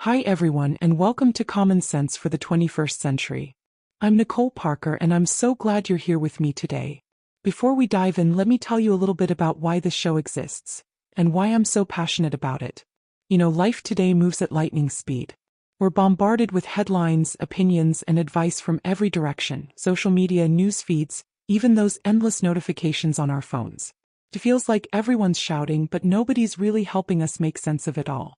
Hi everyone and welcome to Common Sense for the 21st Century. I'm Nicole Parker and I'm so glad you're here with me today. Before we dive in, let me tell you a little bit about why this show exists and why I'm so passionate about it. Life today moves at lightning speed. We're bombarded with headlines, opinions, and advice from every direction: social media, news feeds, even those endless notifications on our phones. It feels like everyone's shouting, but nobody's really helping us make sense of it all.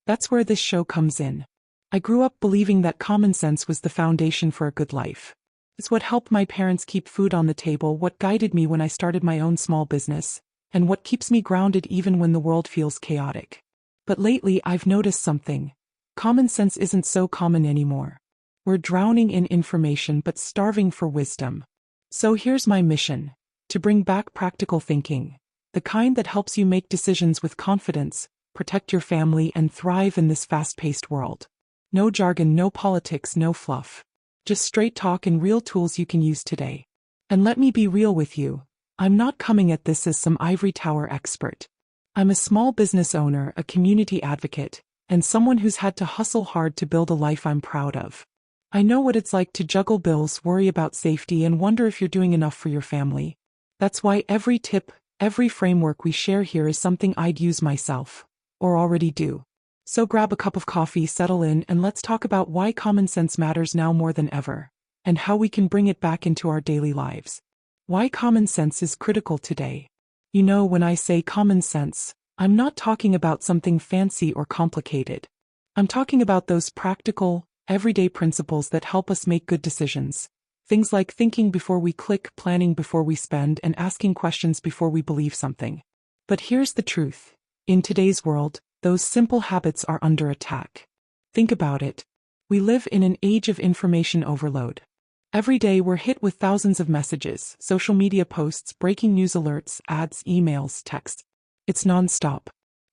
That's where this show comes in. I grew up believing that common sense was the foundation for a good life. It's what helped my parents keep food on the table, what guided me when I started my own small business, and what keeps me grounded even when the world feels chaotic. But lately I've noticed something. Common sense isn't so common anymore. We're drowning in information but starving for wisdom. So here's my mission: to bring back practical thinking, the kind that helps you make decisions with confidence, protect your family, and thrive in this fast-paced world. No jargon, no politics, no fluff. Just straight talk and real tools you can use today. And let me be real with you. I'm not coming at this as some ivory tower expert. I'm a small business owner, a community advocate, and someone who's had to hustle hard to build a life I'm proud of. I know what it's like to juggle bills, worry about safety, and wonder if you're doing enough for your family. That's why every tip, every framework we share here is something I'd use myself, or already do. So grab a cup of coffee, settle in, and let's talk about why common sense matters now more than ever, and how we can bring it back into our daily lives. Why common sense is critical today. When I say common sense, I'm not talking about something fancy or complicated. I'm talking about those practical, everyday principles that help us make good decisions. Things like thinking before we click, planning before we spend, and asking questions before we believe something. But here's the truth. In today's world, those simple habits are under attack. Think about it. We live in an age of information overload. Every day we're hit with thousands of messages, social media posts, breaking news alerts, ads, emails, texts. It's nonstop.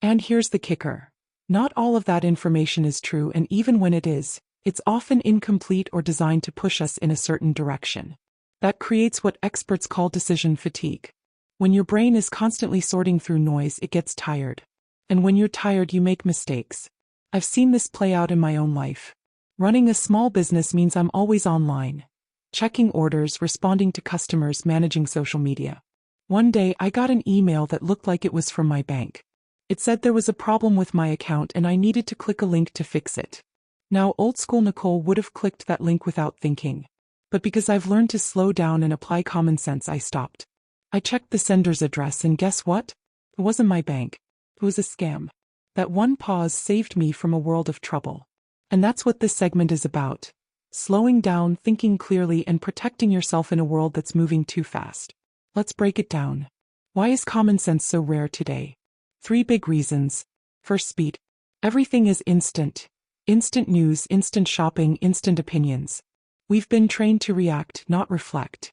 And here's the kicker. Not all of that information is true, and even when it is, it's often incomplete or designed to push us in a certain direction. That creates what experts call decision fatigue. When your brain is constantly sorting through noise, it gets tired. And when you're tired, you make mistakes. I've seen this play out in my own life. Running a small business means I'm always online, checking orders, responding to customers, managing social media. One day, I got an email that looked like it was from my bank. It said there was a problem with my account and I needed to click a link to fix it. Now, old school Nicole would have clicked that link without thinking. But because I've learned to slow down and apply common sense, I stopped. I checked the sender's address, and guess what? It wasn't my bank. It was a scam. That one pause saved me from a world of trouble. And that's what this segment is about. Slowing down, thinking clearly, and protecting yourself in a world that's moving too fast. Let's break it down. Why is common sense so rare today? 3 big reasons. First, speed. Everything is instant. Instant news, instant shopping, instant opinions. We've been trained to react, not reflect.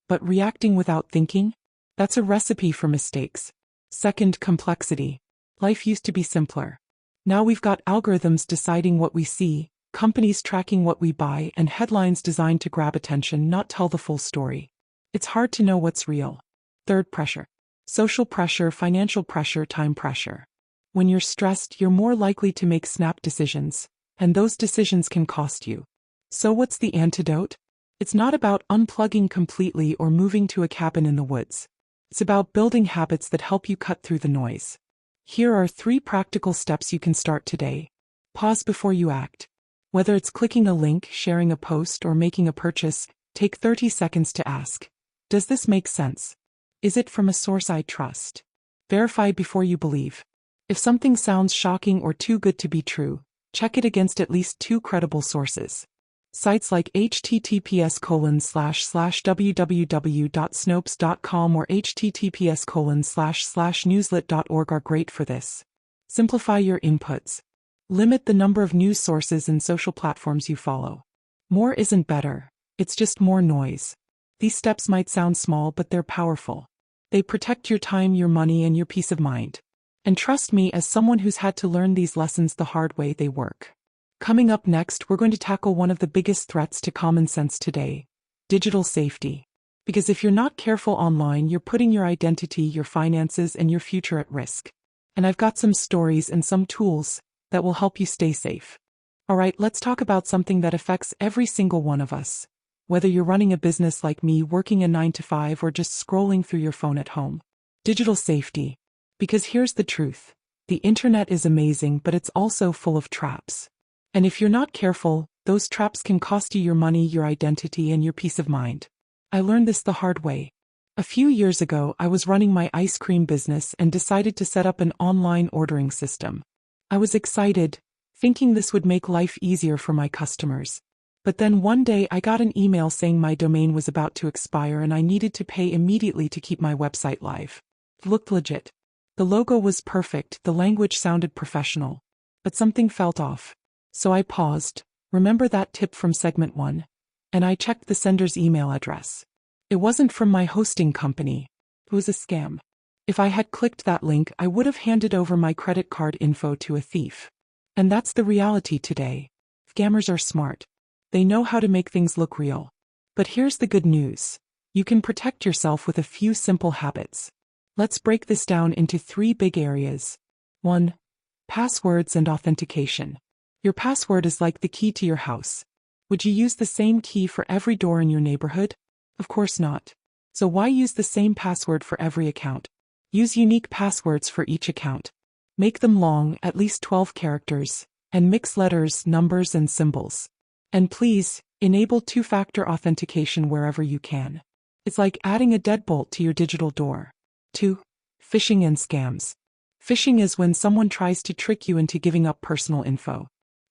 But reacting without thinking? That's a recipe for mistakes. Second, complexity. Life used to be simpler. Now we've got algorithms deciding what we see, companies tracking what we buy, and headlines designed to grab attention, not tell the full story. It's hard to know what's real. Third, pressure. Social pressure, financial pressure, time pressure. When you're stressed, you're more likely to make snap decisions, and those decisions can cost you. So what's the antidote? It's not about unplugging completely or moving to a cabin in the woods. It's about building habits that help you cut through the noise. Here are 3 practical steps you can start today. Pause before you act. Whether it's clicking a link, sharing a post, or making a purchase, take 30 seconds to ask, does this make sense? Is it from a source I trust? Verify before you believe. If something sounds shocking or too good to be true, check it against at least 2 credible sources. Sites like https://www.snopes.com or https://newslet.org are great for this. Simplify your inputs. Limit the number of news sources and social platforms you follow. More isn't better. It's just more noise. These steps might sound small, but they're powerful. They protect your time, your money, and your peace of mind. And trust me, as someone who's had to learn these lessons the hard way, they work. Coming up next, we're going to tackle one of the biggest threats to common sense today: digital safety. Because if you're not careful online, you're putting your identity, your finances, and your future at risk. And I've got some stories and some tools that will help you stay safe. Alright, let's talk about something that affects every single one of us. Whether you're running a business like me, working a 9 to 5, or just scrolling through your phone at home. Digital safety. Because here's the truth. The internet is amazing, but it's also full of traps. And if you're not careful, those traps can cost you your money, your identity, and your peace of mind. I learned this the hard way. A few years ago, I was running my ice cream business and decided to set up an online ordering system. I was excited, thinking this would make life easier for my customers. But then one day I got an email saying my domain was about to expire and I needed to pay immediately to keep my website live. It looked legit. The logo was perfect, the language sounded professional. But something felt off. So I paused, remember that tip from segment 1? And I checked the sender's email address. It wasn't from my hosting company. It was a scam. If I had clicked that link, I would have handed over my credit card info to a thief. And that's the reality today. Scammers are smart. They know how to make things look real. But here's the good news. You can protect yourself with a few simple habits. Let's break this down into 3 big areas. 1. Passwords and authentication. Your password is like the key to your house. Would you use the same key for every door in your neighborhood? Of course not. So why use the same password for every account? Use unique passwords for each account. Make them long, at least 12 characters, and mix letters, numbers, and symbols. And please, enable 2-factor authentication wherever you can. It's like adding a deadbolt to your digital door. 2. Phishing and scams. Phishing is when someone tries to trick you into giving up personal info.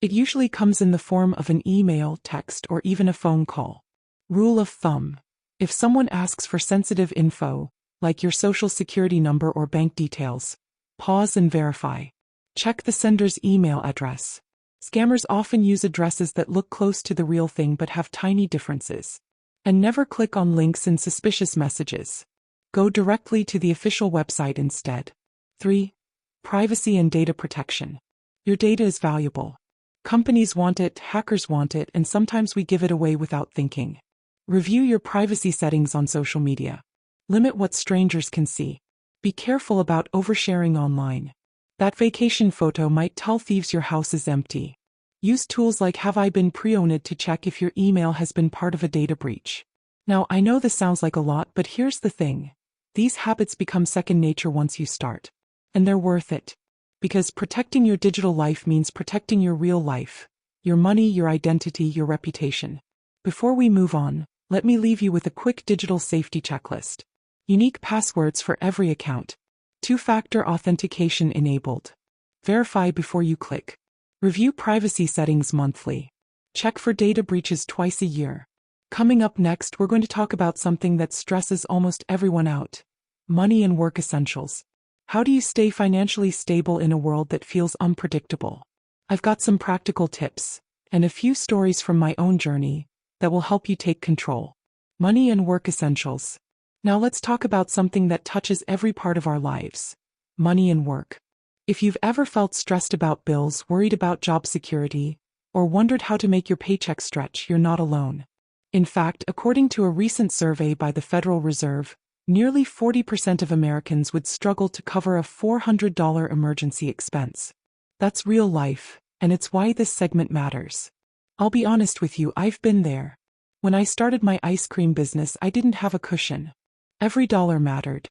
It usually comes in the form of an email, text, or even a phone call. Rule of thumb. If someone asks for sensitive info, like your social security number or bank details, pause and verify. Check the sender's email address. Scammers often use addresses that look close to the real thing but have tiny differences. And never click on links in suspicious messages. Go directly to the official website instead. 3. Privacy and data protection. Your data is valuable. Companies want it, hackers want it, and sometimes we give it away without thinking. Review your privacy settings on social media. Limit what strangers can see. Be careful about oversharing online. That vacation photo might tell thieves your house is empty. Use tools like Have I Been Pre-Owned to check if your email has been part of a data breach. Now, I know this sounds like a lot, but here's the thing. These habits become second nature once you start. And they're worth it. Because protecting your digital life means protecting your real life. Your money, your identity, your reputation. Before we move on, let me leave you with a quick digital safety checklist. Unique passwords for every account. 2-factor authentication enabled. Verify before you click. Review privacy settings monthly. Check for data breaches twice a year. Coming up next, we're going to talk about something that stresses almost everyone out. Money and work essentials. How do you stay financially stable in a world that feels unpredictable? I've got some practical tips, and a few stories from my own journey, that will help you take control. Money and work essentials. Now let's talk about something that touches every part of our lives. Money and work. If you've ever felt stressed about bills, worried about job security, or wondered how to make your paycheck stretch, you're not alone. In fact, according to a recent survey by the Federal Reserve, nearly 40% of Americans would struggle to cover a $400 emergency expense. That's real life, and it's why this segment matters. I'll be honest with you, I've been there. When I started my ice cream business, I didn't have a cushion. Every dollar mattered.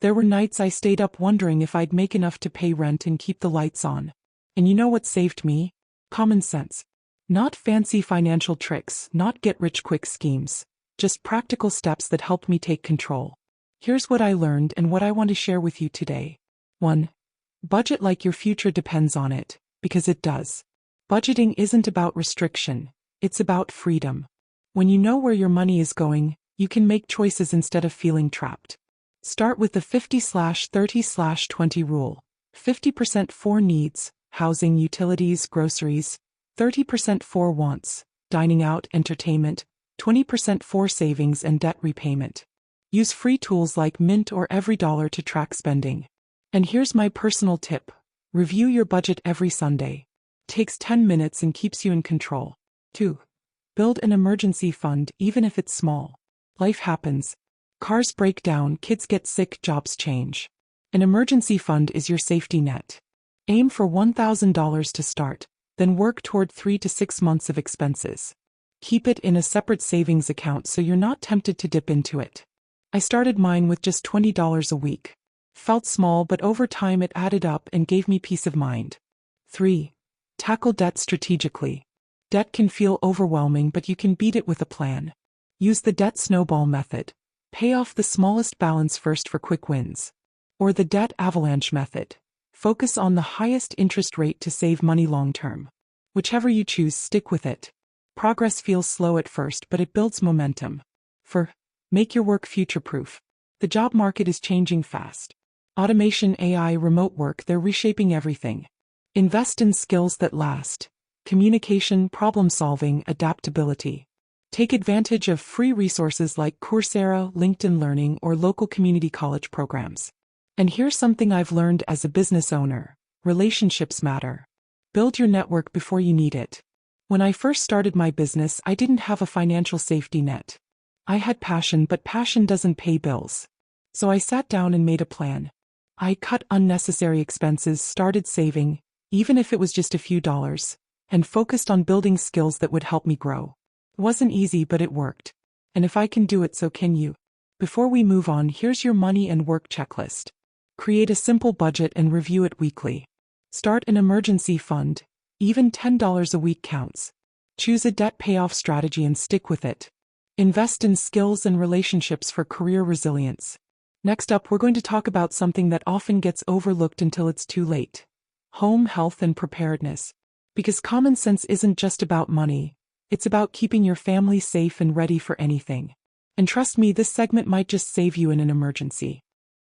There were nights I stayed up wondering if I'd make enough to pay rent and keep the lights on. And you know what saved me? Common sense. Not fancy financial tricks, not get-rich-quick schemes. Just practical steps that helped me take control. Here's what I learned and what I want to share with you today. 1. Budget like your future depends on it, because it does. Budgeting isn't about restriction, it's about freedom. When you know where your money is going, you can make choices instead of feeling trapped. Start with the 50/30/20 rule. 50% for needs, housing, utilities, groceries. 30% for wants, dining out, entertainment. 20% for savings and debt repayment. Use free tools like Mint or EveryDollar to track spending. And here's my personal tip. Review your budget every Sunday. Takes 10 minutes and keeps you in control. 2. Build an emergency fund, even if it's small. Life happens. Cars break down, kids get sick, jobs change. An emergency fund is your safety net. Aim for $1,000 to start. Then work toward 3 to 6 months of expenses. Keep it in a separate savings account so you're not tempted to dip into it. I started mine with just $20 a week. Felt small, but over time it added up and gave me peace of mind. 3. Tackle debt strategically. Debt can feel overwhelming, but you can beat it with a plan. Use the debt snowball method. Pay off the smallest balance first for quick wins. Or the debt avalanche method. Focus on the highest interest rate to save money long term. Whichever you choose, stick with it. Progress feels slow at first, but it builds momentum. 4. Make your work future-proof. The job market is changing fast. Automation, AI, remote work, they're reshaping everything. Invest in skills that last. Communication, problem-solving, adaptability. Take advantage of free resources like Coursera, LinkedIn Learning, or local community college programs. And here's something I've learned as a business owner. Relationships matter. Build your network before you need it. When I first started my business, I didn't have a financial safety net. I had passion, but passion doesn't pay bills. So I sat down and made a plan. I cut unnecessary expenses, started saving, even if it was just a few dollars, and focused on building skills that would help me grow. It wasn't easy, but it worked. And if I can do it, so can you. Before we move on, here's your money and work checklist. Create a simple budget and review it weekly. Start an emergency fund. Even $10 a week counts. Choose a debt payoff strategy and stick with it. Invest in skills and relationships for career resilience. Next up, we're going to talk about something that often gets overlooked until it's too late. Home health and preparedness. Because common sense isn't just about money. It's about keeping your family safe and ready for anything. And trust me, this segment might just save you in an emergency.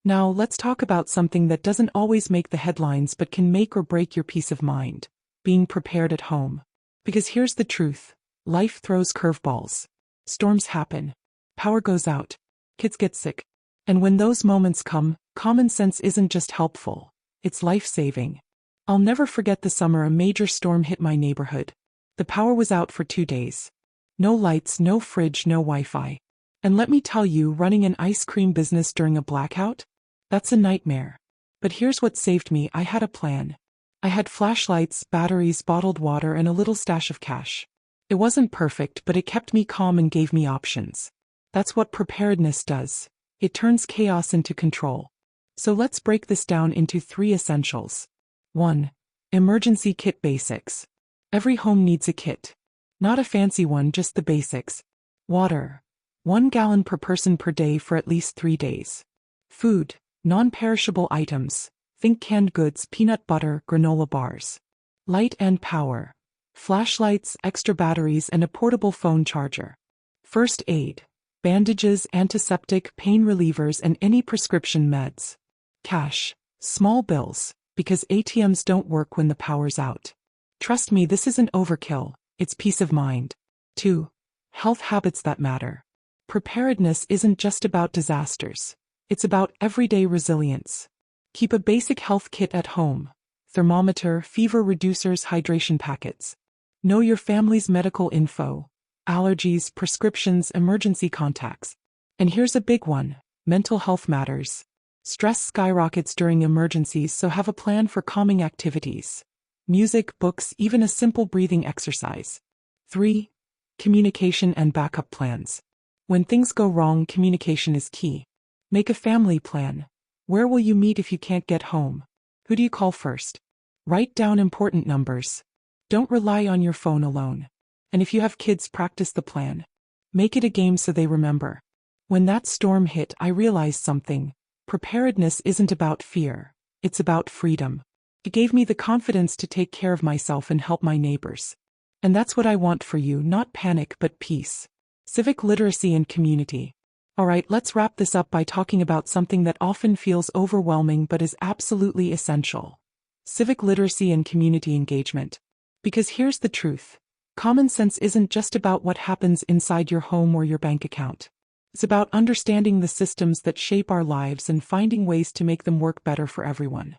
Now, let's talk about something that doesn't always make the headlines but can make or break your peace of mind. Being prepared at home. Because here's the truth. Life throws curveballs. Storms happen. Power goes out. Kids get sick. And when those moments come, common sense isn't just helpful. It's life-saving. I'll never forget the summer a major storm hit my neighborhood. The power was out for 2 days. No lights, no fridge, no Wi-Fi. And let me tell you, running an ice cream business during a blackout? That's a nightmare. But here's what saved me. I had a plan. I had flashlights, batteries, bottled water, and a little stash of cash. It wasn't perfect, but it kept me calm and gave me options. That's what preparedness does. It turns chaos into control. So let's break this down into 3 essentials. 1. Emergency kit basics. Every home needs a kit. Not a fancy one, just the basics. Water. 1 gallon per person per day for at least 3 days. Food. Non-perishable items. Think canned goods, peanut butter, granola bars. Light and power. Flashlights, extra batteries, and a portable phone charger. First aid. Bandages, antiseptic, pain relievers, and any prescription meds. Cash. Small bills, because ATMs don't work when the power's out. Trust me, this isn't overkill, it's peace of mind. 2. Health habits that matter. Preparedness isn't just about disasters. It's about everyday resilience. Keep a basic health kit at home. Thermometer, fever reducers, hydration packets. Know your family's medical info. Allergies, prescriptions, emergency contacts. And here's a big one. Mental health matters. Stress skyrockets during emergencies, so have a plan for calming activities. Music, books, even a simple breathing exercise. 3. Communication and backup plans. When things go wrong, communication is key. Make a family plan. Where will you meet if you can't get home? Who do you call first? Write down important numbers. Don't rely on your phone alone. And if you have kids, practice the plan. Make it a game so they remember. When that storm hit, I realized something. Preparedness isn't about fear. It's about freedom. It gave me the confidence to take care of myself and help my neighbors. And that's what I want for you, not panic but peace. Civic literacy and community. Alright, let's wrap this up by talking about something that often feels overwhelming but is absolutely essential. Civic literacy and community engagement. Because here's the truth. Common sense isn't just about what happens inside your home or your bank account. It's about understanding the systems that shape our lives and finding ways to make them work better for everyone.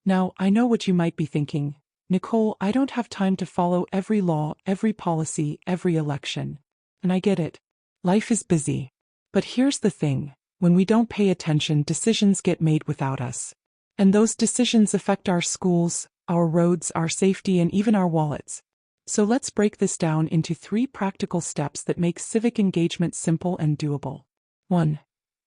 Now, I know what you might be thinking. Nicole, I don't have time to follow every law, every policy, every election. And I get it. Life is busy. But here's the thing. When we don't pay attention, decisions get made without us. And those decisions affect our schools, our roads, our safety, and even our wallets. So let's break this down into 3 practical steps that make civic engagement simple and doable. 1.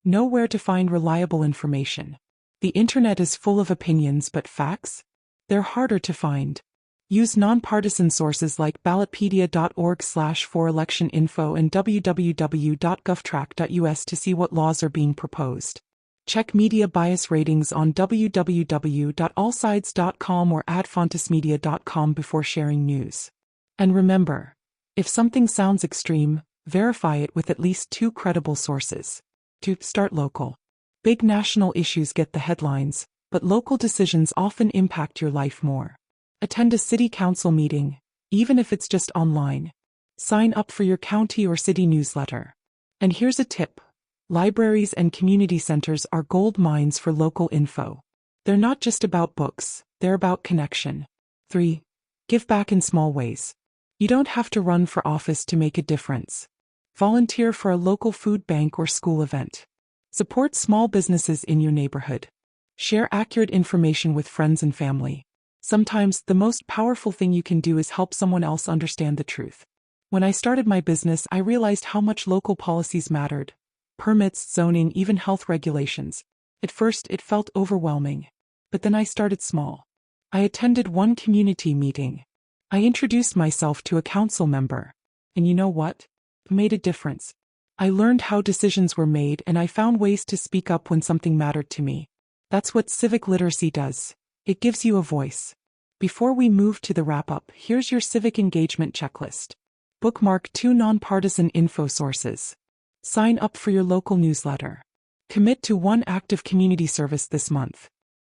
Know where to find reliable information. The internet is full of opinions, but facts? They're harder to find. Use nonpartisan sources like ballotpedia.org/for-election-info and www.govtrack.us to see what laws are being proposed. Check media bias ratings on www.allsides.com or adfontismedia.com before sharing news. And remember, if something sounds extreme, verify it with at least 2 credible sources. 2. Start local. Big national issues get the headlines, but local decisions often impact your life more. Attend a city council meeting, even if it's just online. Sign up for your county or city newsletter. And here's a tip. Libraries and community centers are gold mines for local info. They're not just about books, they're about connection. 3. Give back in small ways. You don't have to run for office to make a difference. Volunteer for a local food bank or school event. Support small businesses in your neighborhood. Share accurate information with friends and family. Sometimes the most powerful thing you can do is help someone else understand the truth. When I started my business, I realized how much local policies mattered. Permits, zoning, even health regulations. At first, it felt overwhelming. But then I started small. I attended one community meeting. I introduced myself to a council member. And you know what? It made a difference. I learned how decisions were made, and I found ways to speak up when something mattered to me. That's what civic literacy does. It gives you a voice. Before we move to the wrap-up, here's your civic engagement checklist. Bookmark 2 nonpartisan info sources. Sign up for your local newsletter. Commit to 1 active community service this month.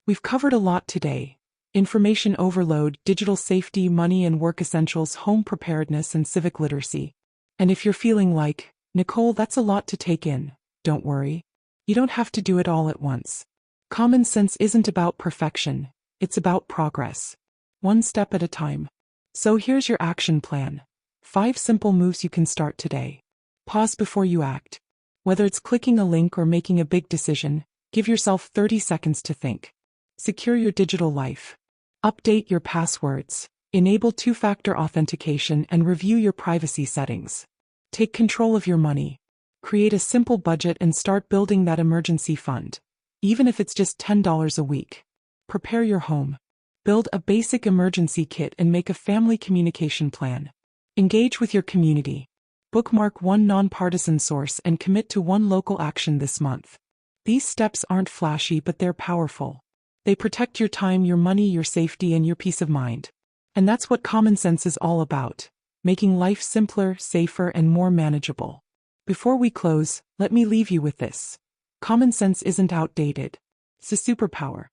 We've covered a lot today. Information overload, digital safety, money and work essentials, home preparedness, and civic literacy. And if you're feeling like, Nicole, that's a lot to take in, don't worry. You don't have to do it all at once. Common sense isn't about perfection, it's about progress. 1 step at a time. So here's your action plan. 5 simple moves you can start today. Pause before you act. Whether it's clicking a link or making a big decision, give yourself 30 seconds to think. Secure your digital life. Update your passwords. Enable 2-factor authentication and review your privacy settings. Take control of your money. Create a simple budget and start building that emergency fund. Even if it's just $10 a week. Prepare your home. Build a basic emergency kit and make a family communication plan. Engage with your community. Bookmark 1 nonpartisan source and commit to 1 local action this month. These steps aren't flashy, but they're powerful. They protect your time, your money, your safety, and your peace of mind. And that's what common sense is all about. Making life simpler, safer, and more manageable. Before we close, let me leave you with this. Common sense isn't outdated. It's a superpower.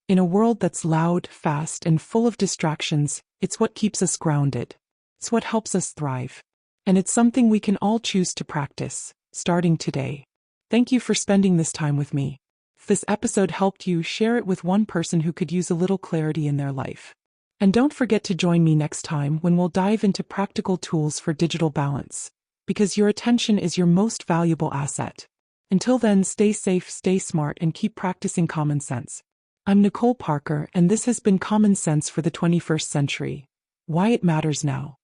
In a world that's loud, fast, and full of distractions, it's what keeps us grounded. It's what helps us thrive. And it's something we can all choose to practice, starting today. Thank you for spending this time with me. If this episode helped you, share it with one person who could use a little clarity in their life. And don't forget to join me next time when we'll dive into practical tools for digital balance. Because your attention is your most valuable asset. Until then, stay safe, stay smart, and keep practicing common sense. I'm Nicole Parker, and this has been Common Sense for the 21st Century. Why it matters now.